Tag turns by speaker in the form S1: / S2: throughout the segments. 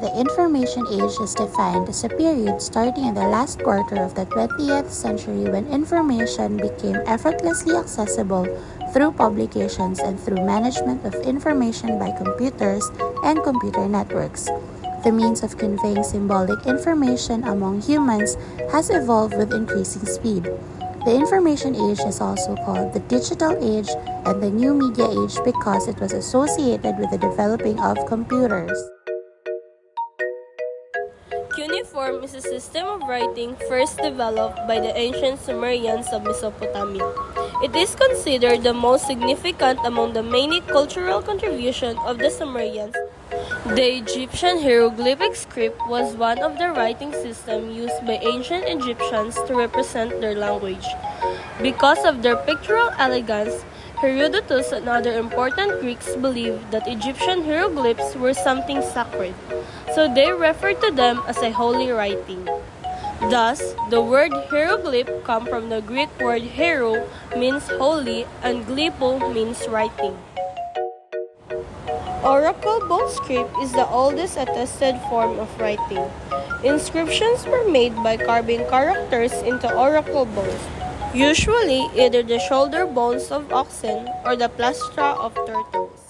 S1: The information age is defined as a period starting in the last quarter of the 20th century when information became effortlessly accessible through publications and through management of information by computers and computer networks. The means of conveying symbolic information among humans has evolved with increasing speed. The information age is also called the digital age and the new media age because it was associated with the developing of computers.
S2: Cuneiform is a system of writing first developed by the ancient Sumerians of Mesopotamia. It is considered the most significant among the many cultural contributions of the Sumerians. The Egyptian hieroglyphic script was one of the writing systems used by ancient Egyptians to represent their language. Because of their pictorial elegance, Herodotus and other important Greeks believed that Egyptian hieroglyphs were something sacred, so they referred to them as a holy writing. Thus, the word hieroglyph comes from the Greek word hiero, means holy, and glypho means writing. Oracle bone script is the oldest attested form of writing. Inscriptions were made by carving characters into oracle bones, usually either the shoulder bones of oxen or the plastra of turtles.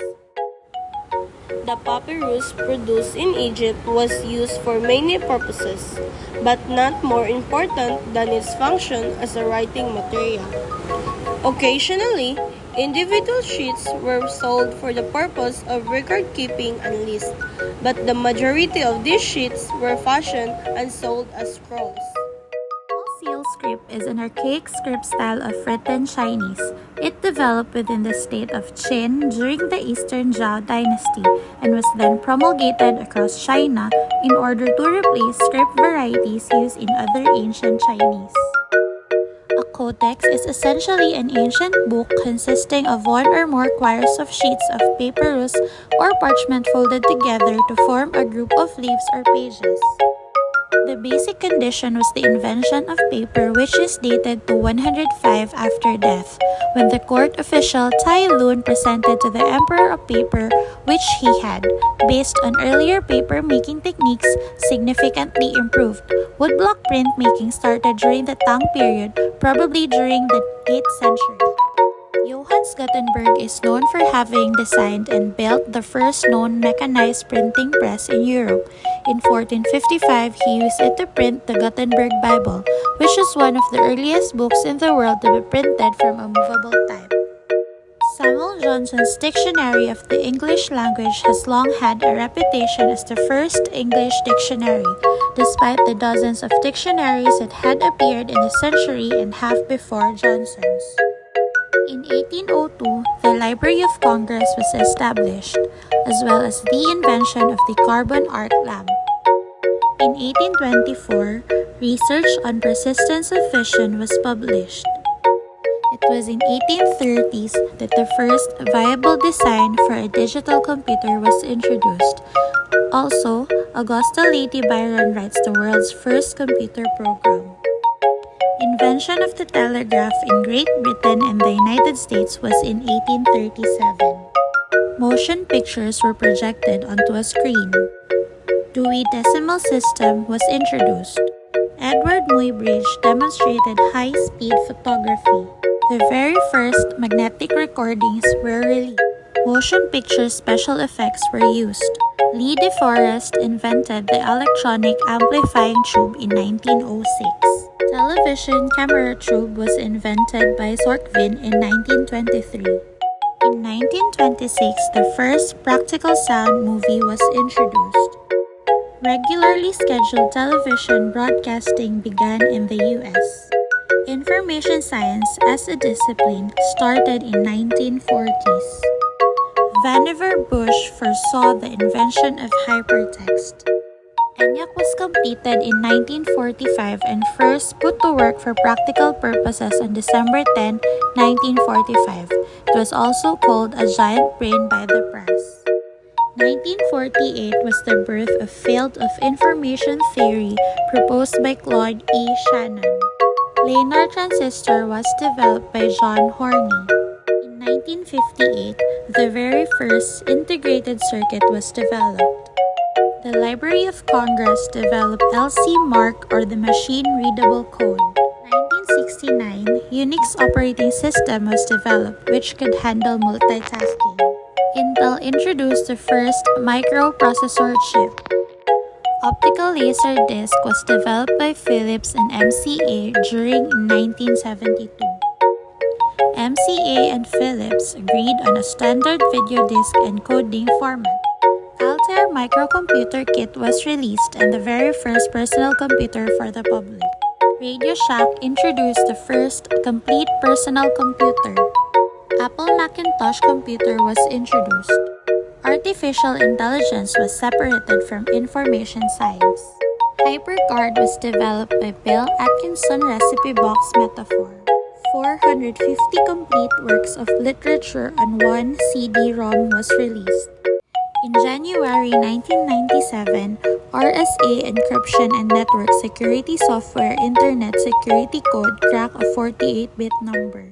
S2: The papyrus produced in Egypt was used for many purposes, but not more important than its function as a writing material. Occasionally, individual sheets were sold for the purpose of record-keeping and list, but the majority of these sheets were fashioned and sold as scrolls.
S1: Seal script is an archaic script style of written Chinese. It developed within the state of Qin during the Eastern Zhou dynasty and was then promulgated across China in order to replace script varieties used in other ancient Chinese. A codex is essentially an ancient book consisting of one or more quires of sheets of papyrus or parchment folded together to form a group of leaves or pages. The basic condition was the invention of paper, which is dated to 105 after death, when the court official Tai Lun presented to the emperor a paper which he had, based on earlier paper-making techniques, significantly improved. Woodblock printmaking started during the Tang period, probably during the 8th century. Johannes Gutenberg is known for having designed and built the first known mechanized printing press in Europe. In 1455, he used it to print the Gutenberg Bible, which is one of the earliest books in the world to be printed from a movable type. Samuel Johnson's Dictionary of the English Language has long had a reputation as the first English dictionary, despite the dozens of dictionaries that had appeared in the century and half before Johnson's. In 1802, the Library of Congress was established, as well as the invention of the carbon arc lamp. In 1824, research on persistence of vision was published. It was in 1830s that the first viable design for a digital computer was introduced. Also, Augusta Lady Byron writes the world's first computer program. Invention of the telegraph in Great Britain and the United States was in 1837. Motion pictures were projected onto a screen. Dewey Decimal System was introduced. Edward Muybridge demonstrated high-speed photography. The very first magnetic recordings were released. Motion picture special effects were used. Lee DeForest invented the electronic amplifying tube in 1906. Television camera tube was invented by Sorkvin in 1923. In 1926, the first practical sound movie was introduced. Regularly scheduled television broadcasting began in the U.S. Information science as a discipline started in 1940s. Vannevar Bush foresaw the invention of hypertext. ENIAC was completed in 1945 and first put to work for practical purposes on December 10, 1945. It was also called a giant brain by the press. 1948 was the birth of field of information theory proposed by Claude E. Shannon. Planar transistor was developed by John Horney. In 1958, the very first integrated circuit was developed. The Library of Congress developed LC-MARC or the Machine Readable Code. 1969, Unix operating system was developed which could handle multitasking. Intel introduced the first microprocessor chip. Optical laser disc was developed by Philips and MCA during 1972. MCA and Philips agreed on a standard video disc encoding format. Altair Microcomputer Kit was released and the very first personal computer for the public. Radio Shack introduced the first complete personal computer. Apple Macintosh computer was introduced. Artificial intelligence was separated from information science. HyperCard was developed by Bill Atkinson Recipe Box Metaphor. 450 complete works of literature on one CD-ROM was released. In January 1997, RSA encryption and network security software Internet Security Code cracked a 48-bit number.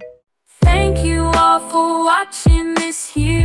S3: Thank you all for watching this here.